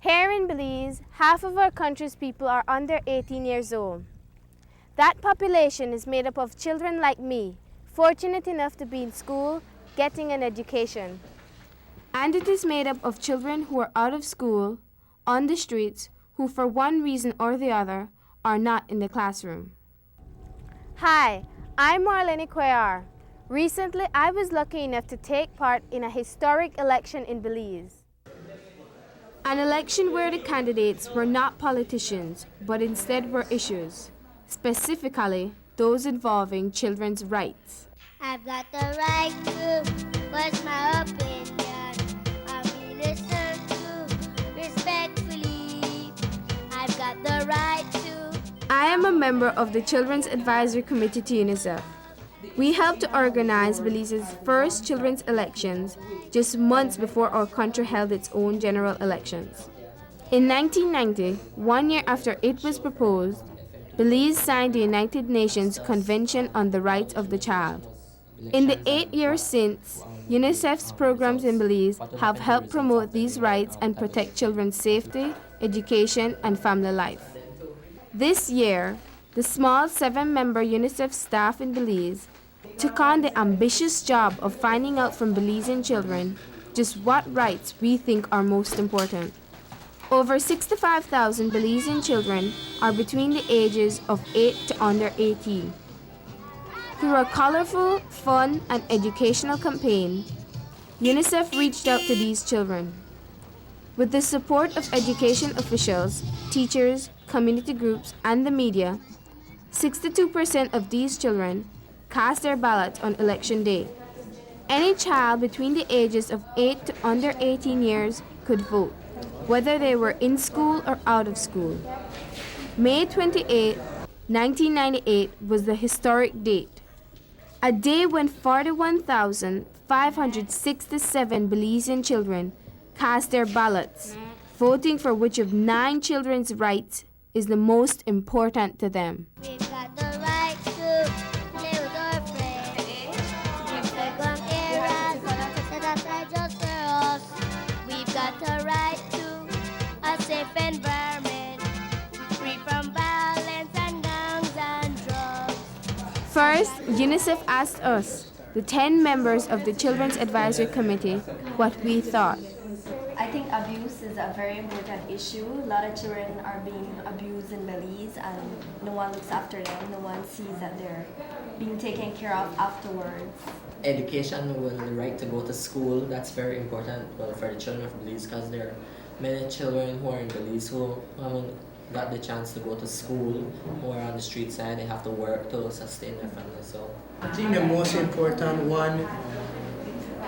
Here in Belize, half of our country's people are under 18 years old. That population is made up of children like me, fortunate enough to be in school, getting an education. And it is made up of children who are out of school, on the streets, who for one reason or the other are not in the classroom. Hi, I'm Marlene Cuellar. Recently, I was lucky enough to take part in a historic election in Belize. An election where the candidates were not politicians, but instead were issues, specifically those involving children's rights. I've got the right to voice my opinion. I'll be listened to respectfully. I've got the right to. I am a member of the Children's Advisory Committee to UNICEF. We helped to organize Belize's first children's elections just months before our country held its own general elections. In 1990, 1 year after it was proposed, Belize signed the United Nations Convention on the Rights of the Child. In the 8 years since, UNICEF's programs in Belize have helped promote these rights and protect children's safety, education, and family life. This year, the small 7-member UNICEF staff in Belize took on the ambitious job of finding out from Belizean children just what rights we think are most important. Over 65,000 Belizean children are between the ages of 8 to under 18. Through a colorful, fun, and educational campaign, UNICEF reached out to these children. With the support of education officials, teachers, community groups, and the media, 62% of these children cast their ballots on election day. Any child between the ages of 8 to under 18 years could vote, whether they were in school or out of school. May 28, 1998 was the historic date, a day when 41,567 Belizean children cast their ballots, voting for which of 9 children's rights is the most important to them. We've got the right to play with our friends. We've got eras that are just for us. We've got the right to a safe environment, free from violence and gangs and drugs. First, UNICEF asked us, the 10 members of the Children's Advisory Committee, what we thought. I think abuse is a very important issue. A lot of children are being abused in Belize and no one looks after them. No one sees that they're being taken care of afterwards. Education, well, the right to go to school, that's very important for the children of Belize because there are many children who are in Belize who haven't got the chance to go to school, who are on the street side, they have to work to sustain their family. So I think the most important one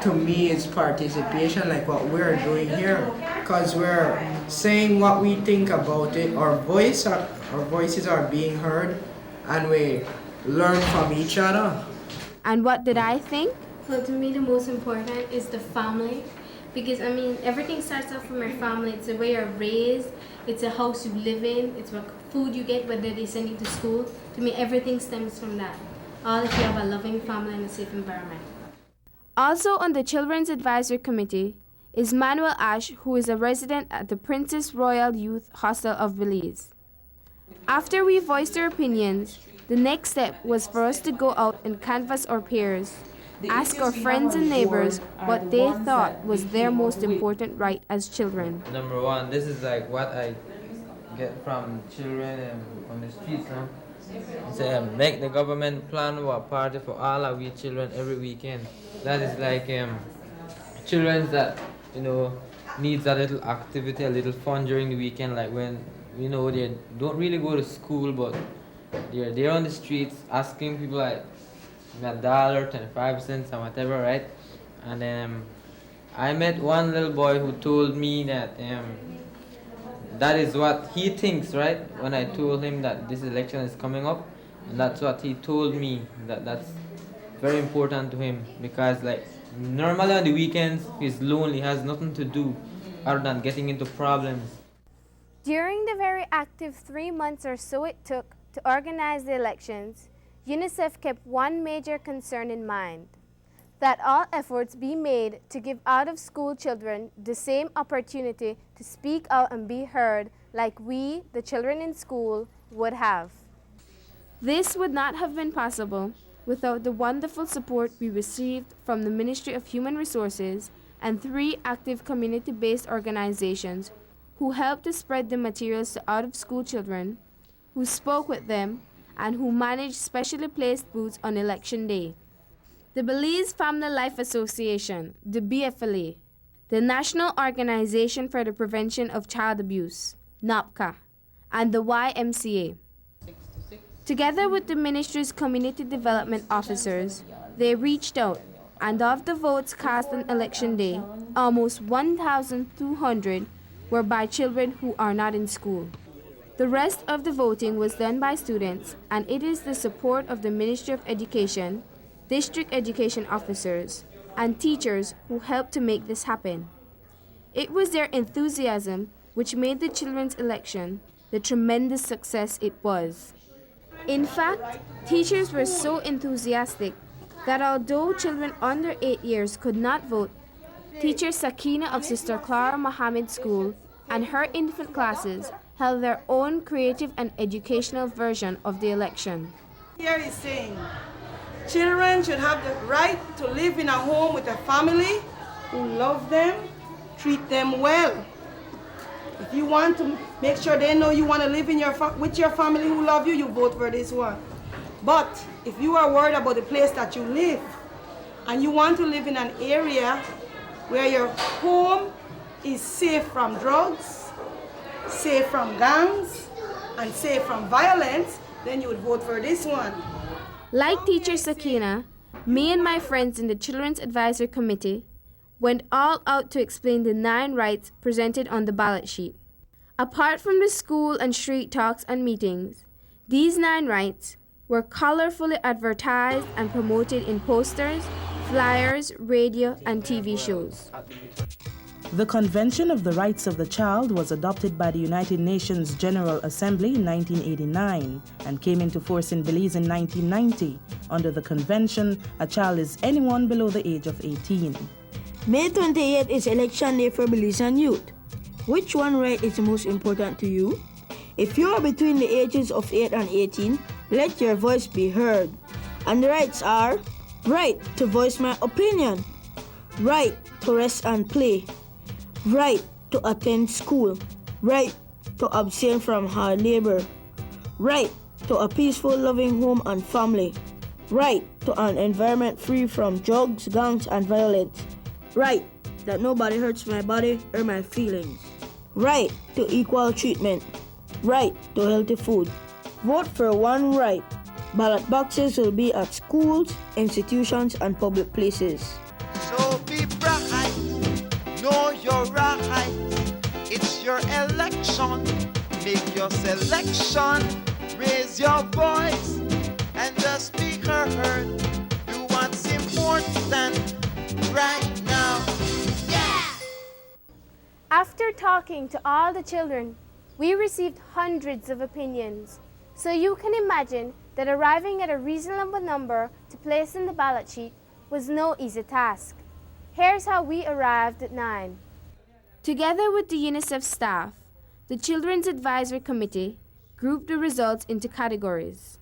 to me is participation, like what we're doing here, because we're saying what we think about it. Our voices are being heard, and we learn from each other. And what did I think? Well, to me, the most important is the family. Because, everything starts off from your family. It's the way you're raised. It's the house you live in. It's what food you get, whether they send you to school. To me, everything stems from that. All if you have a loving family and a safe environment. Also on the Children's Advisory Committee is Manuel Ash, who is a resident at the Princess Royal Youth Hostel of Belize. After we voiced our opinions, the next step was for us to go out and canvass our peers, ask our friends and neighbors what they thought was their most important right as children. Number one, this is like what I get from children on the streets, no? Say, make the government plan a party for all of we children every weekend. That is like children that needs a little activity, a little fun during the weekend. Like when they don't really go to school, but they're there on the streets asking people like $1, 25 cents, or whatever, right? And I met one little boy who told me that that is what he thinks, right? When I told him that this election is coming up, and that's what he told me, that's very important to him, because like normally on the weekends he's lonely, has nothing to do other than getting into problems. During the very active 3 months or so it took to organize the elections, UNICEF kept one major concern in mind: that all efforts be made to give out-of-school children the same opportunity to speak out and be heard like we, the children in school, would have. This would not have been possible without the wonderful support we received from the Ministry of Human Resources and 3 active community-based organizations who helped to spread the materials to out-of-school children, who spoke with them, and who managed specially placed booths on election day. The Belize Family Life Association, the BFLA, the National Organization for the Prevention of Child Abuse, NOPCA, and the YMCA. Together with the ministry's community development officers, they reached out, and of the votes cast on election day, almost 1,200 were by children who are not in school. The rest of the voting was done by students, and it is the support of the Ministry of Education, district education officers, and teachers who helped to make this happen. It was their enthusiasm which made the children's election the tremendous success it was. In fact, teachers were so enthusiastic that although children under 8 years could not vote, teacher Sakina of Sister Clara Mohammed School and her infant classes held their own creative and educational version of the election. Here is saying, children should have the right to live in a home with a family who love them, treat them well. If you want to make sure they know you want to live in with your family who love you, you vote for this one. But if you are worried about the place that you live and you want to live in an area where your home is safe from drugs, safe from gangs, and safe from violence, then you would vote for this one. Like teacher Sakina, me and my friends in the Children's Advisory Committee went all out to explain the 9 rights presented on the ballot sheet. Apart from the school and street talks and meetings, these 9 rights were colorfully advertised and promoted in posters, flyers, radio, and TV shows. The Convention of the Rights of the Child was adopted by the United Nations General Assembly in 1989 and came into force in Belize in 1990. Under the convention, a child is anyone below the age of 18. May 28 is election day for Belizean youth. Which one right is the most important to you? If you are between the ages of 8 and 18, let your voice be heard. And the rights are: right to voice my opinion, right to rest and play, right to attend school, right to abstain from hard labor, right to a peaceful, loving home and family, right to an environment free from drugs, gangs, and violence, right that nobody hurts my body or my feelings, right to equal treatment, right to healthy food. Vote for one right. Ballot boxes will be at schools, institutions, and public places. So be bright, know your right. It's your election. Make your selection. Raise your voice and just be heard. Do what's important right now. Yeah! After talking to all the children, we received hundreds of opinions. So you can imagine that arriving at a reasonable number to place in the ballot sheet was no easy task. Here's how we arrived at 9. Together with the UNICEF staff, the Children's Advisory Committee grouped the results into categories.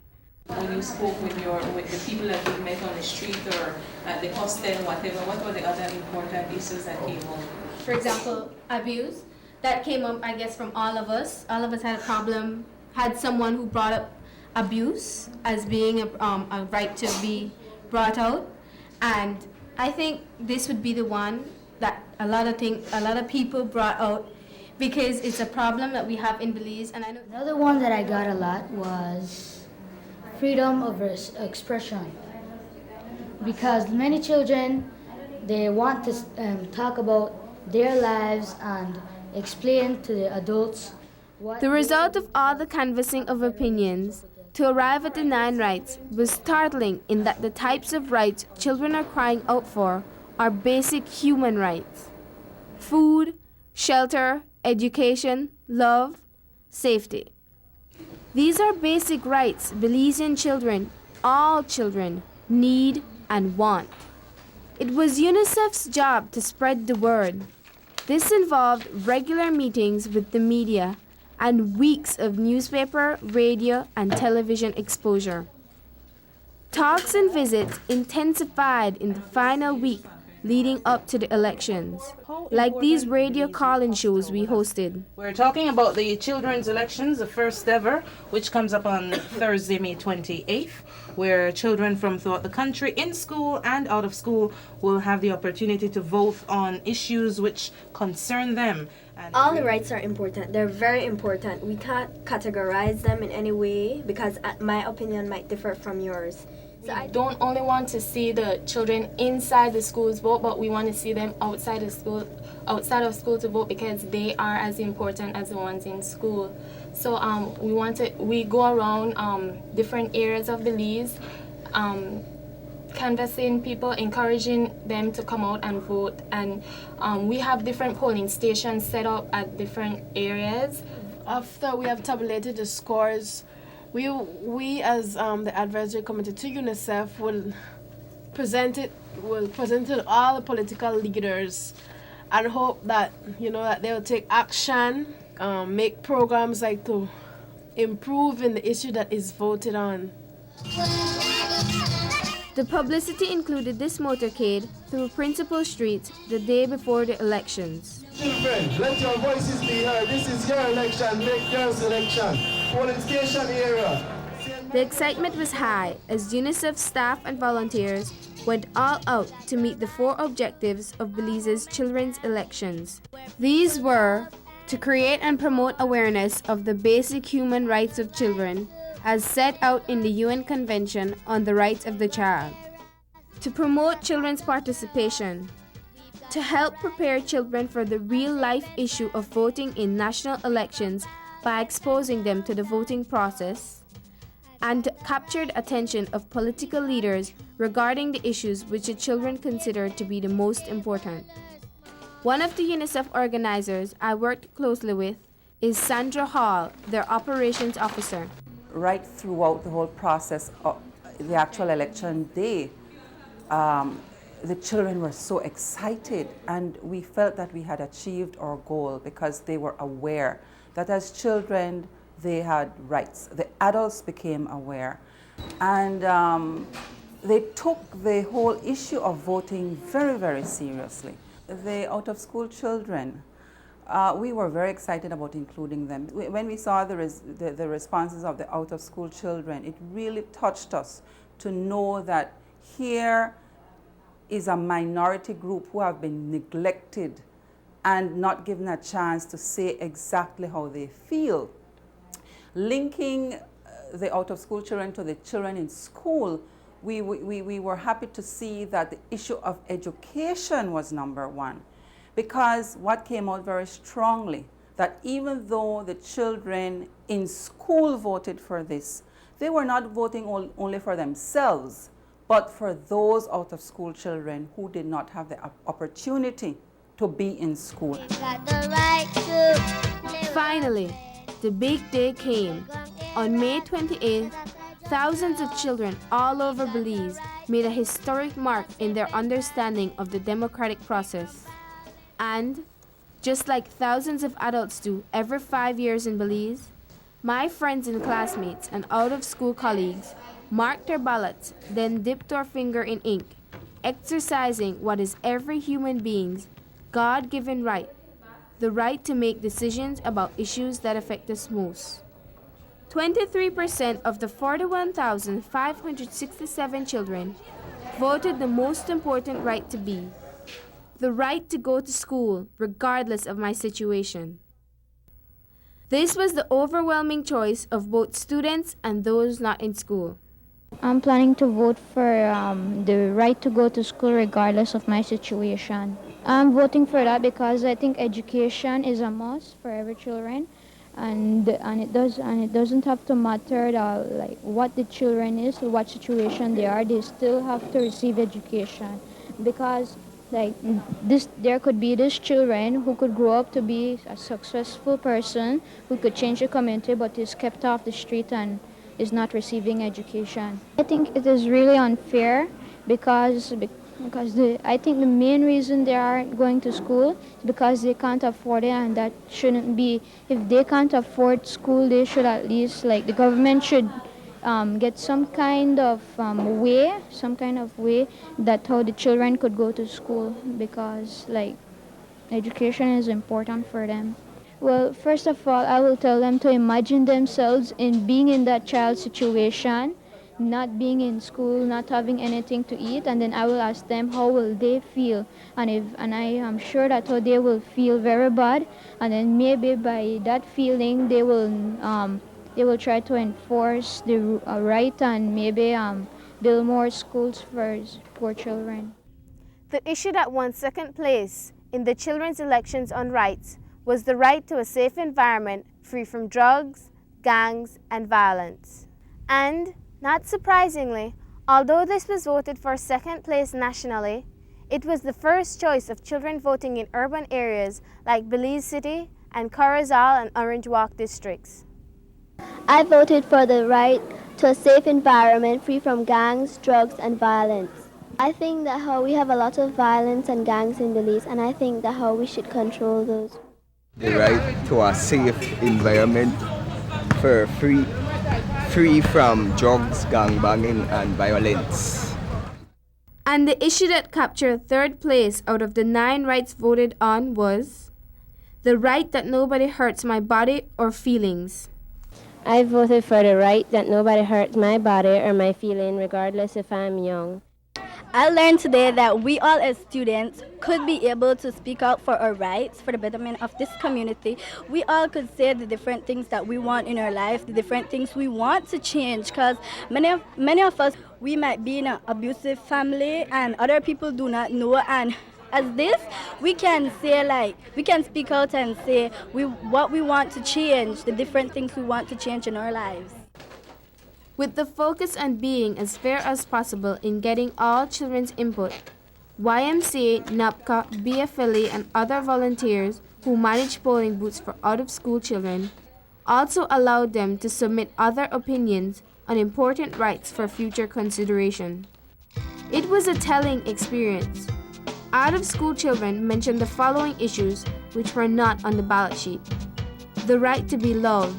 When you spoke with the people that you met on the street or at the hostel, whatever, what were the other important issues that came up? For example, abuse. That came up, I guess, from all of us. All of us had a problem, had someone who brought up abuse as being a right to be brought out. And I think this would be the one that a lot of people brought out because it's a problem that we have in Belize. And I know another one that I got a lot was freedom of expression. Because many children, they want to talk about their lives and explain to the adults what the result of all the canvassing of opinions to arrive at the 9 rights was startling in that the types of rights children are crying out for are basic human rights: food, shelter, education, love, safety. These are basic rights Belizean children, all children, need and want. It was UNICEF's job to spread the word. This involved regular meetings with the media and weeks of newspaper, radio, and television exposure. Talks and visits intensified in the final week leading up to the elections, like these radio call-in shows we hosted. We're talking about the children's elections, the first ever, which comes up on Thursday, May 28th, where children from throughout the country, in school and out of school, will have the opportunity to vote on issues which concern them. All the rights are important. They're very important. We can't categorize them in any way because my opinion might differ from yours. So I don't only want to see the children inside the schools vote, but we want to see them outside of school to vote because they are as important as the ones in school. So we go around different areas of Belize, canvassing people, encouraging them to come out and vote, and we have different polling stations set up at different areas. After we have tabulated the scores, we as the advisory committee to UNICEF will present it to all the political leaders and hope that that they will take action, make programs like to improve in the issue that is voted on. The publicity included this motorcade through Principal Street the day before the elections. Children, let your voices be heard. This is your election. Make your selection. Polling station area. The excitement was high as UNICEF staff and volunteers went all out to meet the 4 objectives of Belize's children's elections. These were to create and promote awareness of the basic human rights of children as set out in the UN Convention on the Rights of the Child, to promote children's participation, to help prepare children for the real-life issue of voting in national elections by exposing them to the voting process, and to capture the attention of political leaders regarding the issues which the children consider to be the most important. One of the UNICEF organizers I worked closely with is Sandra Hall, their operations officer. Right throughout the whole process of the actual election day, the children were so excited, and we felt that we had achieved our goal because they were aware that as children they had rights. The adults became aware, and they took the whole issue of voting very, very seriously. The out-of-school children, we were very excited about including them. When we saw the responses of the out-of-school children, it really touched us to know that here is a minority group who have been neglected and not given a chance to say exactly how they feel. Linking the out-of-school children to the children in school, we were happy to see that the issue of education was number one. Because what came out very strongly, that even though the children in school voted for this, they were not voting only for themselves, but for those out-of-school children who did not have the opportunity to be in school. Finally, the big day came. On May 28th, thousands of children all over Belize made a historic mark in their understanding of the democratic process. And, just like thousands of adults do every 5 years in Belize, my friends and classmates and out-of-school colleagues marked their ballots, then dipped our finger in ink, exercising what is every human being's God-given right, the right to make decisions about issues that affect us most. 23% of the 41,567 children voted the most important right to be, the right to go to school regardless of my situation. This was the overwhelming choice of both students and those not in school. I'm planning to vote for the right to go to school regardless of my situation. I'm voting for that because I think education is a must for every children, and it doesn't have to matter like what the children is or what situation they are. They still have to receive education because like this, there could be these children who could grow up to be a successful person who could change the community, but is kept off the street and is not receiving education. I think it is really unfair because because I think the main reason they aren't going to school is because they can't afford it, and that shouldn't be. If they can't afford school, they should at least, like, the government should get some kind of way that how the children could go to school, because, like, education is important for them. Well, first of all, I will tell them to imagine themselves in being in that child's situation, not being in school, not having anything to eat, and then I will ask them how will they feel, and I am sure that how they will feel very bad, and then maybe by that feeling they will try to enforce the right, and maybe build more schools for poor children. The issue that won second place in the children's elections on rights was the right to a safe environment free from drugs, gangs, and violence. And, not surprisingly, although this was voted for second place nationally, it was the first choice of children voting in urban areas like Belize City and Corozal and Orange Walk districts. I voted for the right to a safe environment free from gangs, drugs, and violence. I think that how we have a lot of violence and gangs in Belize, and I think that how we should control those. The right to a safe environment for free from drugs, gangbanging, and violence. And the issue that captured third place out of the 9 rights voted on was the right that nobody hurts my body or feelings. I voted for the right that nobody hurts my body or my feeling, regardless if I'm young. I learned today that we all as students could be able to speak out for our rights, for the betterment of this community. We all could say the different things that we want in our life, the different things we want to change, because many of us, we might be in an abusive family and other people do not know, and as this, we can say, like, we can speak out and say what we want to change, the different things we want to change in our lives. With the focus on being as fair as possible in getting all children's input, YMCA, NAPCA, BFLA, and other volunteers who manage polling booths for out-of-school children also allowed them to submit other opinions on important rights for future consideration. It was a telling experience. Out-of-school children mentioned the following issues which were not on the ballot sheet: the right to be loved,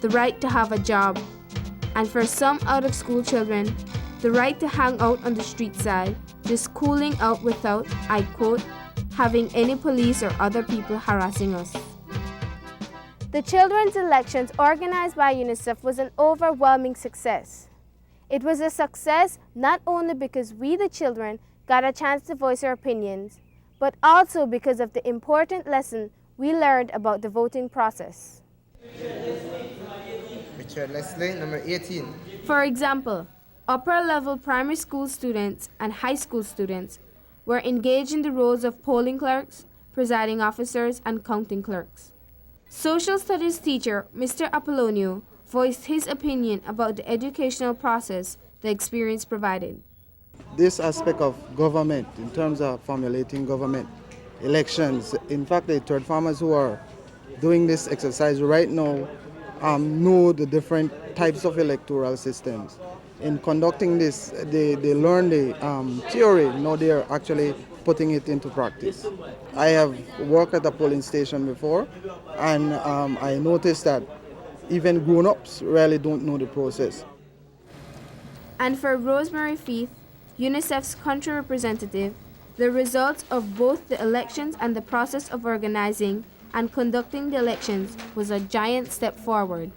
the right to have a job, and for some out-of-school children, the right to hang out on the street side, just cooling out without, I quote, having any police or other people harassing us. The children's elections organized by UNICEF was an overwhelming success. It was a success not only because we, the children, got a chance to voice our opinions, but also because of the important lesson we learned about the voting process. Richard Leslie, number 18. For example, upper-level primary school students and high school students were engaged in the roles of polling clerks, presiding officers, and counting clerks. Social studies teacher Mr. Apollonio voiced his opinion about the educational process the experience provided. This aspect of government, in terms of formulating government, elections, in fact, the third farmers who are doing this exercise right now know the different types of electoral systems. In conducting this, they learn the theory, now they are actually putting it into practice. I have worked at a polling station before, and I noticed that even grown-ups really don't know the process. And for Rosemary Feith, UNICEF's country representative, the results of both the elections and the process of organizing and conducting the elections was a giant step forward.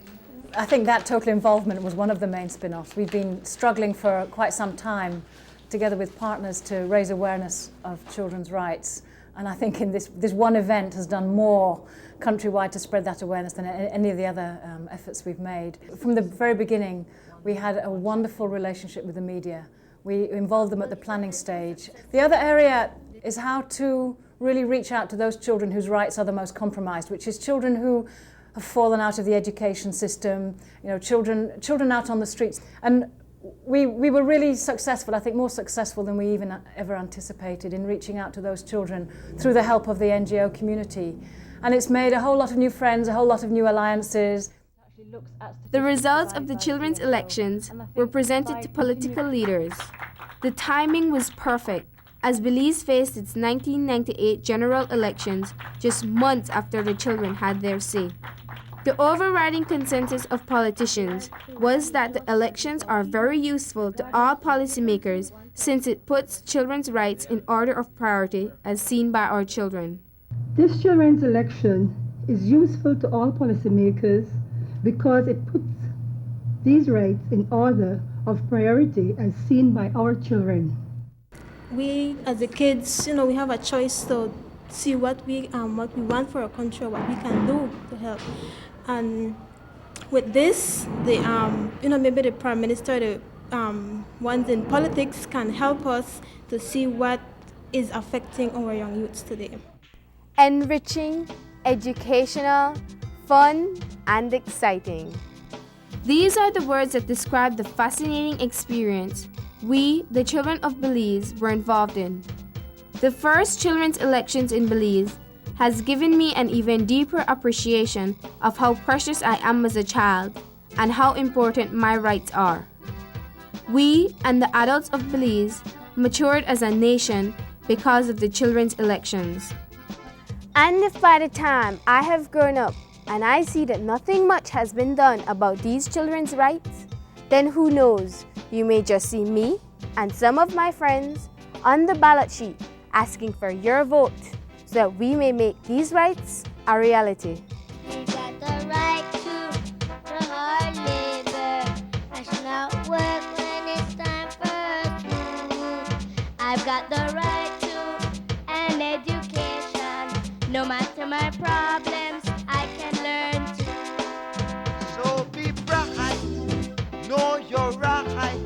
I think that total involvement was one of the main spin-offs. We've been struggling for quite some time together with partners to raise awareness of children's rights. And I think in this one event has done more countrywide to spread that awareness than any of the other efforts we've made. From the very beginning, we had a wonderful relationship with the media. We involved them at the planning stage. The other area is how to really reach out to those children whose rights are the most compromised, which is children who have fallen out of the education system, children out on the streets. And we were really successful, I think more successful than we even ever anticipated, in reaching out to those children through the help of the NGO community. And it's made a whole lot of new friends, a whole lot of new alliances. The results of the children's elections were presented to political leaders. The timing was perfect. as Belize faced its 1998 general elections just months after the children had their say. The overriding consensus of politicians was that the elections are very useful to all policymakers since it puts children's rights in order of priority as seen by our children. This children's election is useful to all policymakers because it puts these rights in order of priority as seen by our children. We as the kids, we have a choice to see what we want for our country, what we can do to help. And with this, maybe the Prime Minister, the ones in politics can help us to see what is affecting our young youths today. Enriching, educational, fun, and exciting. These are the words that describe the fascinating experience we, the children of Belize, were involved in. The first children's elections in Belize has given me an even deeper appreciation of how precious I am as a child and how important my rights are. We and the adults of Belize matured as a nation because of the children's elections. And if by the time I have grown up and I see that nothing much has been done about these children's rights, then who knows, you may just see me and some of my friends on the ballot sheet asking for your vote so that we may make these rights a reality. We got the right to hard labor. I should not work when it's time for school. I've got the right to an education. No matter my problems, I can learn to. So be bright, know your right.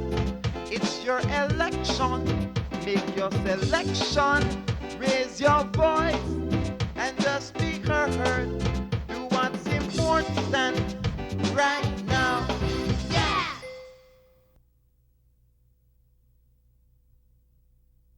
It's your election. Make your selection. Raise your voice and just be heard.